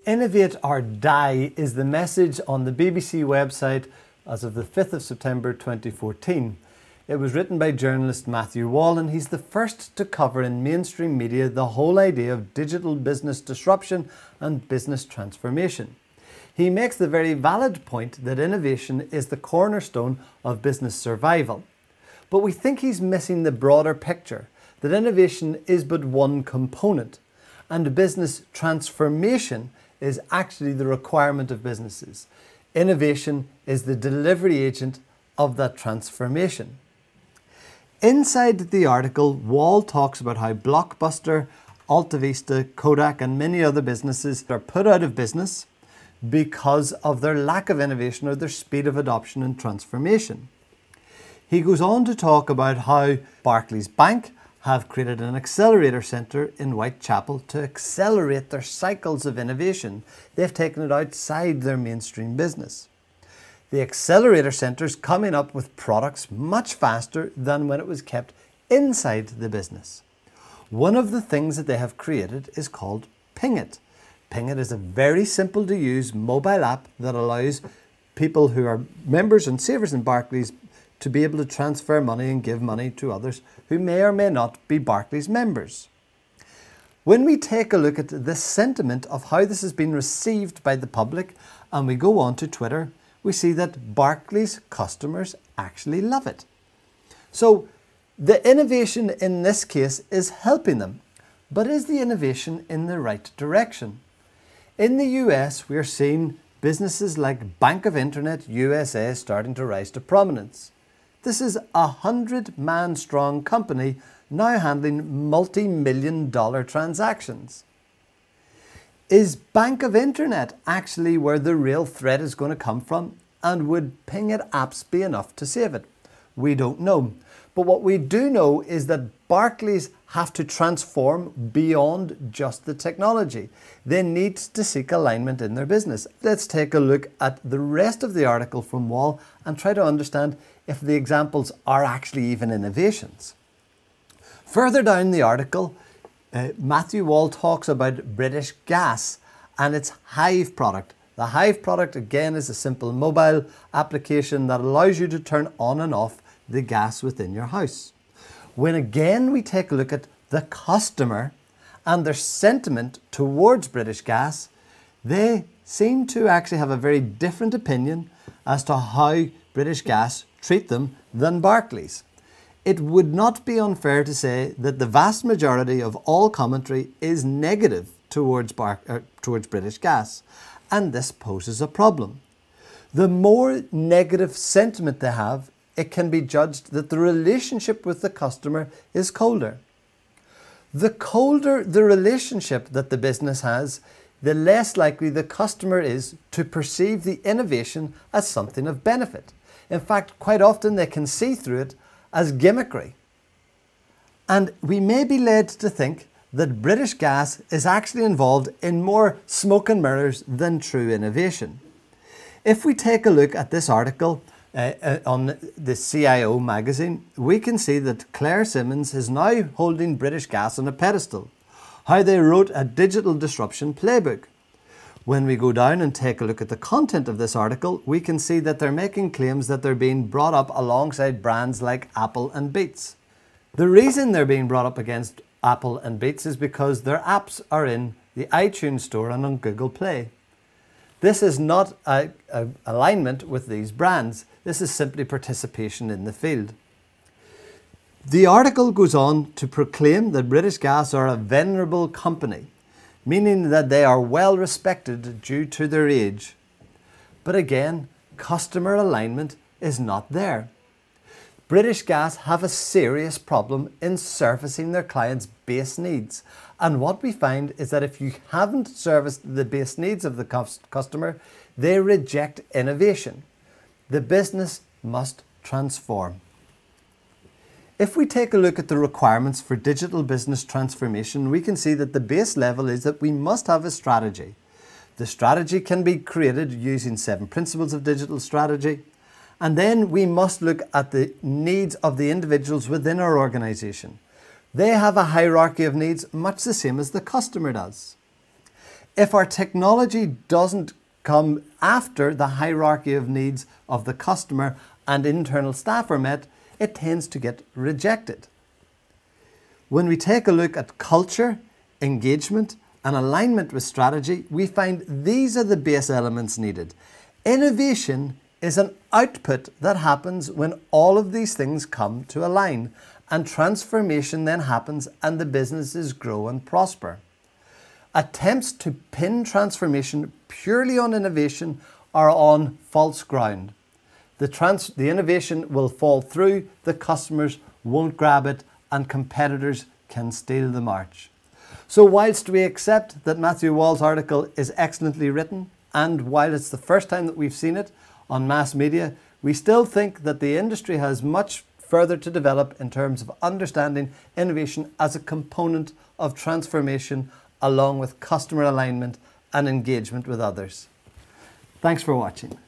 Innovate or Die is the message on the BBC website as of the 5th of September 2014. It was written by journalist Matthew Wall, and he's the first to cover in mainstream media the whole idea of digital business disruption and business transformation. He makes the very valid point that innovation is the cornerstone of business survival. But we think he's missing the broader picture, that innovation is but one component, and business transformation is actually the requirement of businesses. Innovation is the delivery agent of that transformation. Inside the article, Wall talks about how Blockbuster, AltaVista, Kodak and many other businesses are put out of business because of their lack of innovation or their speed of adoption and transformation. He goes on to talk about how Barclays Bank have created an accelerator centre in Whitechapel to accelerate their cycles of innovation. They've taken it outside their mainstream business. The accelerator centre is coming up with products much faster than when it was kept inside the business. One of the things that they have created is called Pingit. Pingit is a very simple to use mobile app that allows people who are members and savers in Barclays to be able to transfer money and give money to others who may or may not be Barclays members. When we take a look at the sentiment of how this has been received by the public and we go on to Twitter, we see that Barclays customers actually love it. So the innovation in this case is helping them, but is the innovation in the right direction? In the US, we are seeing businesses like Bank of Internet USA starting to rise to prominence. This is a 100-man strong company now handling multi-million-dollar transactions. Is Bank of Internet actually where the real threat is going to come from? And would Pingit apps be enough to save it? We don't know. But what we do know is that Barclays have to transform beyond just the technology. They need to seek alignment in their business. Let's take a look at the rest of the article from Wall and try to understand if the examples are actually even innovations. Further down the article, Matthew Wall talks about British Gas and its Hive product. The Hive product again is a simple mobile application that allows you to turn on and off the gas within your house. When again we take a look at the customer and their sentiment towards British Gas, they seem to actually have a very different opinion as to how British Gas treat them than Barclays. It would not be unfair to say that the vast majority of all commentary is negative towards British Gas, and this poses a problem. The more negative sentiment they have, it can be judged that the relationship with the customer is colder. The colder the relationship that the business has, the less likely the customer is to perceive the innovation as something of benefit. In fact, quite often they can see through it as gimmickry. And we may be led to think that British Gas is actually involved in more smoke and mirrors than true innovation. If we take a look at this article on the CIO magazine, we can see that Claire Simmons is now holding British Gas on a pedestal. How they wrote a digital disruption playbook. When we go down and take a look at the content of this article, we can see that they're making claims that they're being brought up alongside brands like Apple and Beats. The reason they're being brought up against Apple and Beats is because their apps are in the iTunes store and on Google Play. This is not an alignment with these brands. This is simply participation in the field. The article goes on to proclaim that British Gas are a venerable company, meaning that they are well respected due to their age. But again, customer alignment is not there. British Gas have a serious problem in servicing their clients' base needs. And what we find is that if you haven't serviced the base needs of the customer, they reject innovation. The business must transform. If we take a look at the requirements for digital business transformation, we can see that the base level is that we must have a strategy. The strategy can be created using 7 principles of digital strategy. And then we must look at the needs of the individuals within our organization. They have a hierarchy of needs much the same as the customer does. If our technology doesn't come after the hierarchy of needs of the customer and internal staff are met, it tends to get rejected. When we take a look at culture, engagement, and alignment with strategy, we find these are the base elements needed. Innovation is an output that happens when all of these things come to align, and transformation then happens and the businesses grow and prosper. Attempts to pin transformation purely on innovation are on false ground. The innovation will fall through, the customers won't grab it, and competitors can steal the march. So whilst we accept that Matthew Wall's article is excellently written, and while it's the first time that we've seen it on mass media, we still think that the industry has much further to develop in terms of understanding innovation as a component of transformation along with customer alignment and engagement with others. Thanks for watching.